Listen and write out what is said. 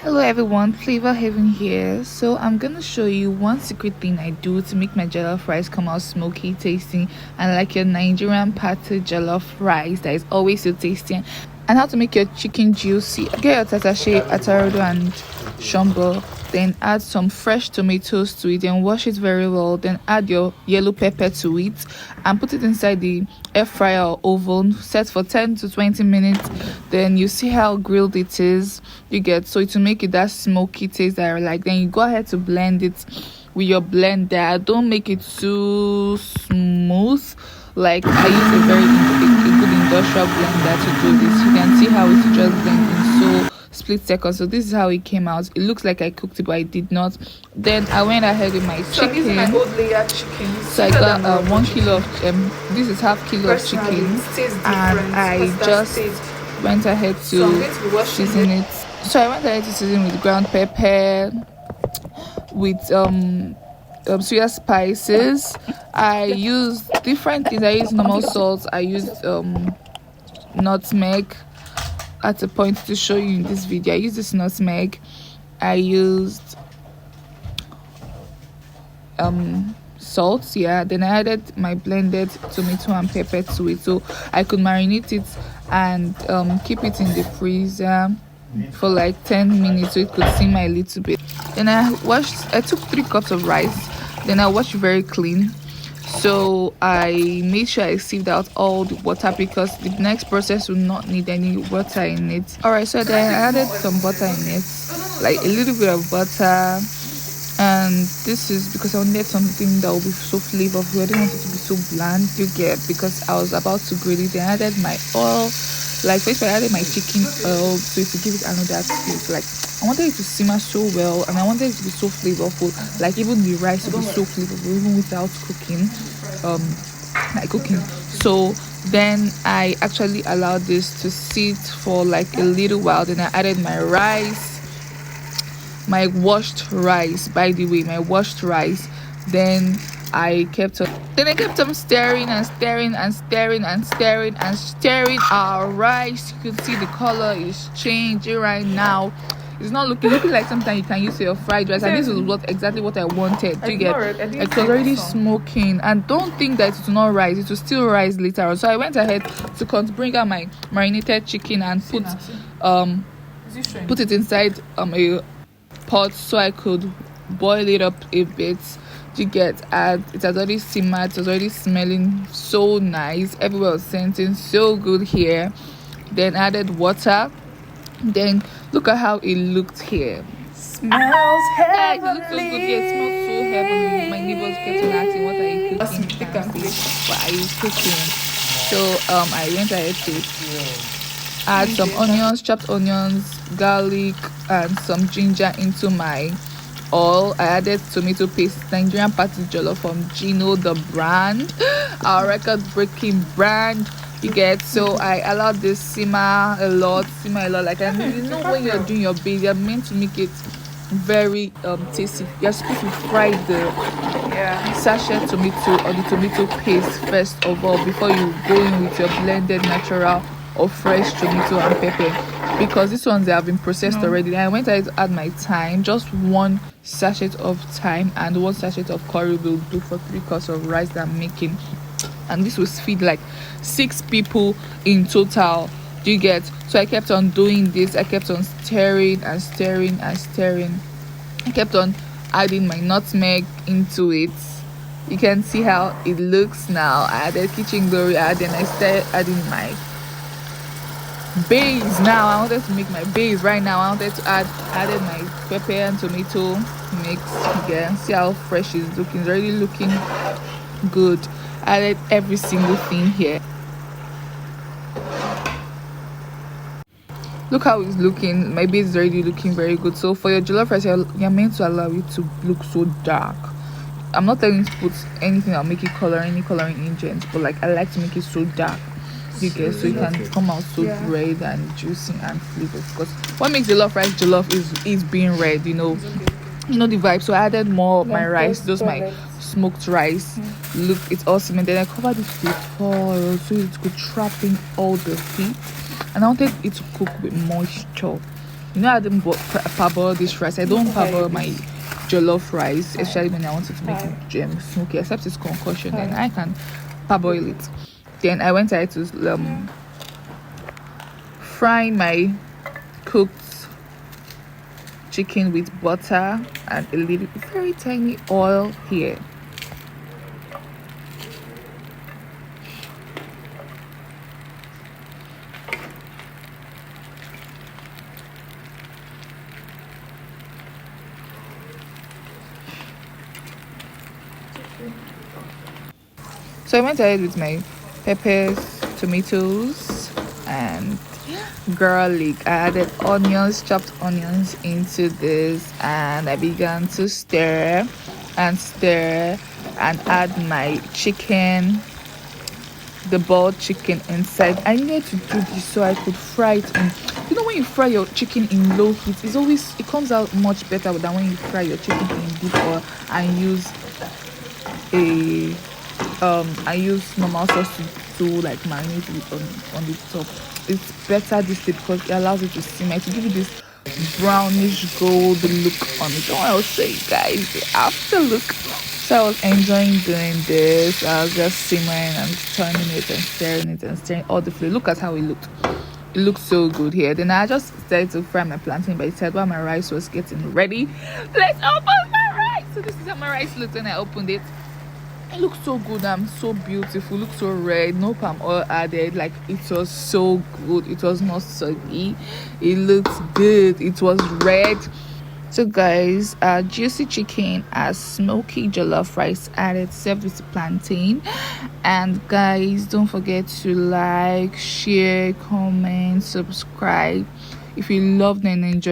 Hello everyone, Flavor Heaven here. So I'm gonna show you one secret thing I do to make my jollof rice come out smoky tasting and like your Nigerian party jollof rice that is always so tasty, and how to make your chicken juicy. Get your tatashe, atarodo and shombo, then add some fresh tomatoes to it, then wash it very well, then add your yellow pepper to it and put it inside the air fryer or oven, set for 10 to 20 minutes. Then you see how grilled it is, you get, so to make it that smoky taste that I like. Then you go ahead to blend it with your blender. Don't make it too smooth. Like I use a good industrial blender to do this. You can see how it's just blending so split seconds. So this is how it came out. It looks like I cooked it, but I did not. Then I went ahead with my chicken. This is my old layer chicken. So I got 1 kilo of this is half kilo of chicken, and I just went ahead to season it. So I went ahead to season with ground pepper, with soya spices. I used different things. I used normal salt. I used nutmeg at a point to show you in this video. I used this nutmeg. I used salt, yeah. Then I added my blended tomato and pepper to it, so I could marinate it and keep it in the freezer for like 10 minutes so it could simmer a little bit. Then I took 3 cups of rice. Then I washed very clean, so I made sure I sieved out all the water because the next process will not need any water in it. All right, so then I added some butter in it, like a little bit of butter, and this is because I wanted something that will be so flavorful. I didn't want it to be so bland, you get, because I was about to grill it. Then I added my oil. Like first I added my chicken oil so to give it another taste. Like I wanted it to simmer so well, and I wanted it to be so flavorful, like even the rice to be so flavorful even without cooking, So then I actually allowed this to sit for like a little while. Then I added my rice, my washed rice, by the way, my washed rice. Then I kept on stirring and stirring and stirring and stirring and stirring our rice. You can see the color is changing right now. It's not looking like sometimes you can use your fried rice, and this is exactly what I wanted. Do you get? It was already smoking, and don't think that it will not rise. It will still rise later on. So I went ahead to bring out my marinated chicken and put it inside a pot so I could boil it up a bit. You get, it has already simmered. It was already smelling so nice. Everywhere was scenting so good here. Then added water. Then look at how it looked here. Smells heavenly. It looks so good here. It smells so heavenly. My neighbors kept on asking, what are you cooking? What are you cooking? So I went ahead to add some onions, chopped onions, garlic, and some ginger into my oil. I added tomato paste, Nigerian party jollof from Gino, the brand, our record-breaking brand, you get. So I allowed this simmer a lot. Like, I mean, you know, when you're doing your base, you're meant to make it very tasty. You're supposed to fry the sachet tomato or the tomato paste first of all before you go in with your blended natural or fresh tomato and pepper, because these ones, they have been processed already. Then I went ahead to add my thyme, just 1 sachet of thyme and 1 sachet of curry will do for 3 cups of rice that I'm making, and this will feed like 6 people in total. Do you get? So I kept on doing this. I kept on stirring and stirring and stirring. I kept on adding my nutmeg into it. You can see how it looks now. I added kitchen glory, then I started adding my base. Now I wanted to make my base right now. I wanted to added my pepper and tomato mix. You can see how fresh it's looking. It's already looking good. I added every single thing here. Look how it's looking. My base is already looking very good. So for your jollof rice, you're meant to allow it to look so dark. I'm not telling you to put anything that'll make it any coloring agents, but like I like to make it so dark, you get, so it can come out so red and juicy and flavor. Because what makes jollof rice jollof is being red, you know the vibe. So I added more of my rice, those my smoked rice. Look, it's awesome. And then I covered it with foil so it could trap in all the heat, and I wanted it to cook with moisture. You know, I didn't parboil this rice. I don't parboil my jollof rice, especially when I wanted to make it smoky, except it's concoction. Then I can parboil it. Then I went ahead to fry my cooked chicken with butter and a little very tiny oil here. So I went ahead with my peppers, tomatoes, and garlic. I added onions, chopped onions into this, and I began to stir and add my chicken, the boiled chicken inside. I needed to do this so I could fry it in. You know, when you fry your chicken in low heat, it comes out much better than when you fry your chicken in deep oil and use I use normal sauce to like marinate it on the top. It's better this way because it allows it to simmer, to give you this brownish gold look on it. Oh, I'll show you guys the after look. So I was enjoying doing this. I was just simmering and turning it and stirring all the flavor. Look at how it looked. It looks so good here. Then I just started to fry my plantain by the side while my rice was getting ready. Let's open my rice. So this is how my rice looked when I opened it. It looks so good. So beautiful. Looks so red. No palm oil added. Like, it was so good. It was not soggy. It looks good. It was red. So guys, juicy chicken as smoky jollof rice added, served with plantain. And guys, don't forget to like, share, comment, subscribe if you loved and enjoyed.